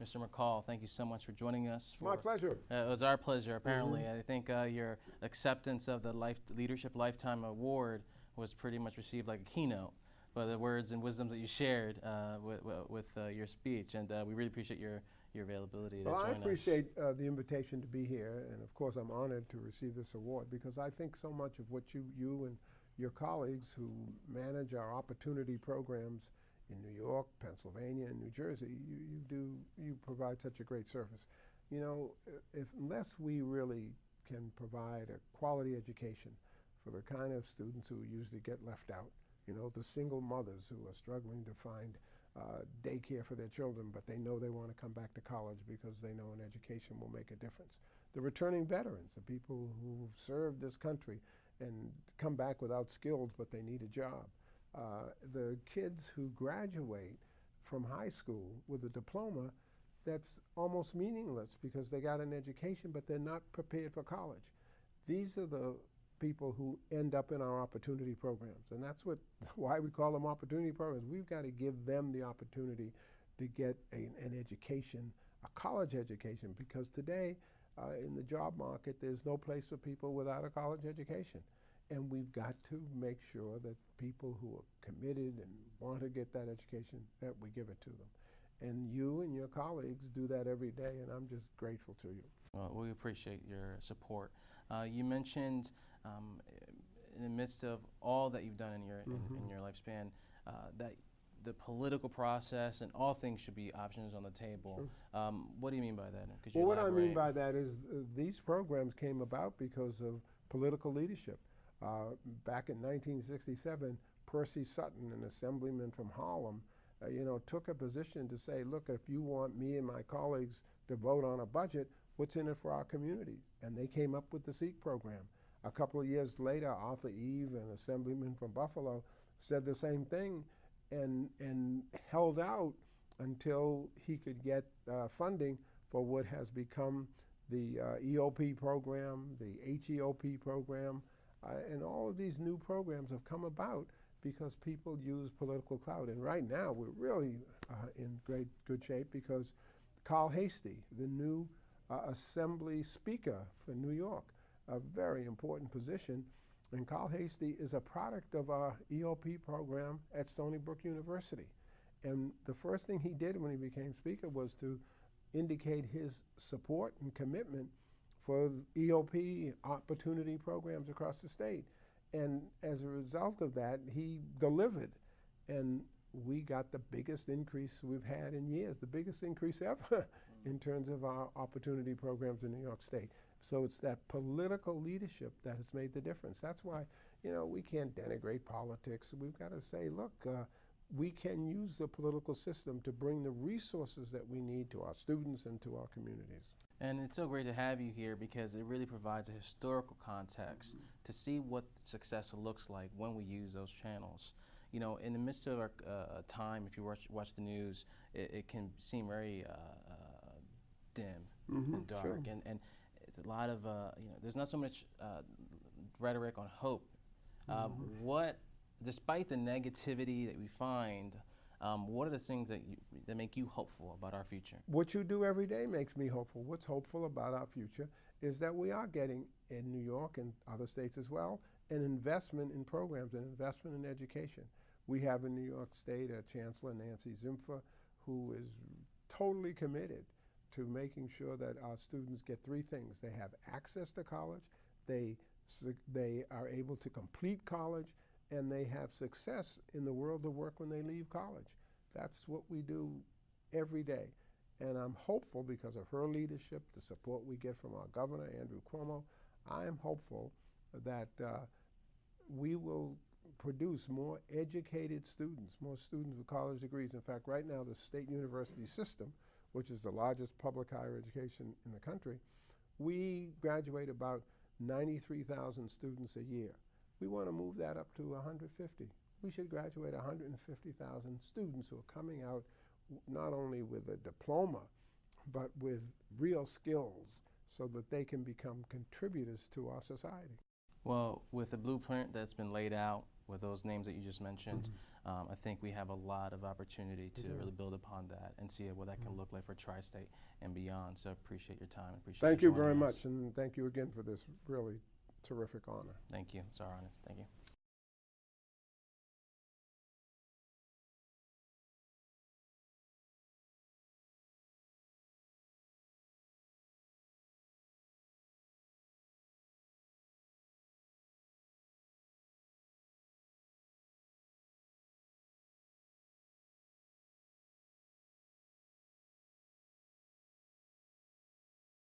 Mr. McCall, thank you so much for joining us. My pleasure. It was our pleasure, apparently. I think your acceptance of the Leadership Lifetime Award was pretty much received like a keynote by the words and wisdoms that you shared with your speech, and we really appreciate your availability to join us. Well, I appreciate the invitation to be here, and of course I'm honored to receive this award because I think so much of what you and your colleagues who manage our opportunity programs in New York, Pennsylvania, and New Jersey, you provide such a great service. You know, unless we really can provide a quality education for the kind of students who usually get left out, you know, the single mothers who are struggling to find daycare for their children, but they know they want to come back to college because they know an education will make a difference. The returning veterans, the people who've served this country and come back without skills, but they need a job. The kids who graduate from high school with a diploma that's almost meaningless because they got an education, but they're not prepared for college. These are the people who end up in our opportunity programs, and that's why we call them opportunity programs. We've got to give them the opportunity to get an education, a college education, because today in the job market there's no place for people without a college education, and we've got to make sure that people who are committed and want to get that education, that we give it to them. And you and your colleagues do that every day, and I'm just grateful to you. Well, we appreciate your support. You mentioned in the midst of all that you've done in your lifespan that the political process and all things should be options on the table. Sure. What do you mean by that? Well, what I mean by that is these programs came about because of political leadership. Back in 1967, Percy Sutton, an assemblyman from Harlem, took a position to say, look, if you want me and my colleagues to vote on a budget, what's in it for our community? And they came up with the SEEK program. A couple of years later, Arthur Eve, an assemblyman from Buffalo, said the same thing and held out until he could get funding for what has become the EOP program, the HEOP program, and all of these new programs have come about because people use political clout. And right now, we're really in good shape because Carl Hastie, the new Assembly Speaker for New York, a very important position, and Carl Hastie is a product of our EOP program at Stony Brook University. And the first thing he did when he became Speaker was to indicate his support and commitment for EOP opportunity programs across the state. And as a result of that, he delivered. And we got the biggest increase we've had in years, the biggest increase ever in terms of our opportunity programs in New York State. So it's that political leadership that has made the difference. That's why, we can't denigrate politics. We've got to say, look, we can use the political system to bring the resources that we need to our students and to our communities. And it's so great to have you here because it really provides a historical context to see what success looks like when we use those channels. In the midst of our time, if you watch the news, it can seem very dim and dark. Sure. And it's a lot of, there's not so much rhetoric on hope. Despite the negativity that we find, what are the things that make you hopeful about our future? What you do every day makes me hopeful. What's hopeful about our future is that we are getting, in New York and other states as well, an investment in programs, an investment in education. We have in New York State a Chancellor, Nancy Zimpher, who is totally committed to making sure that our students get three things. They have access to college, they are able to complete college, and they have success in the world of work when they leave college. That's what we do every day. And I'm hopeful because of her leadership, the support we get from our governor, Andrew Cuomo, I am hopeful that we will produce more educated students, more students with college degrees. In fact, right now, the state university system, which is the largest public higher education in the country, we graduate about 93,000 students a year. We want to move that up to 150. We should graduate 150,000 students who are coming out not only with a diploma, but with real skills so that they can become contributors to our society. Well, with the blueprint that's been laid out with those names that you just mentioned, I think we have a lot of opportunity to really build upon that and see what that can look like for Tri-State and beyond. So I appreciate your time. Appreciate Thank you joining very us. much, and thank you again for this really terrific honor. Thank you. It's our honor. Thank you.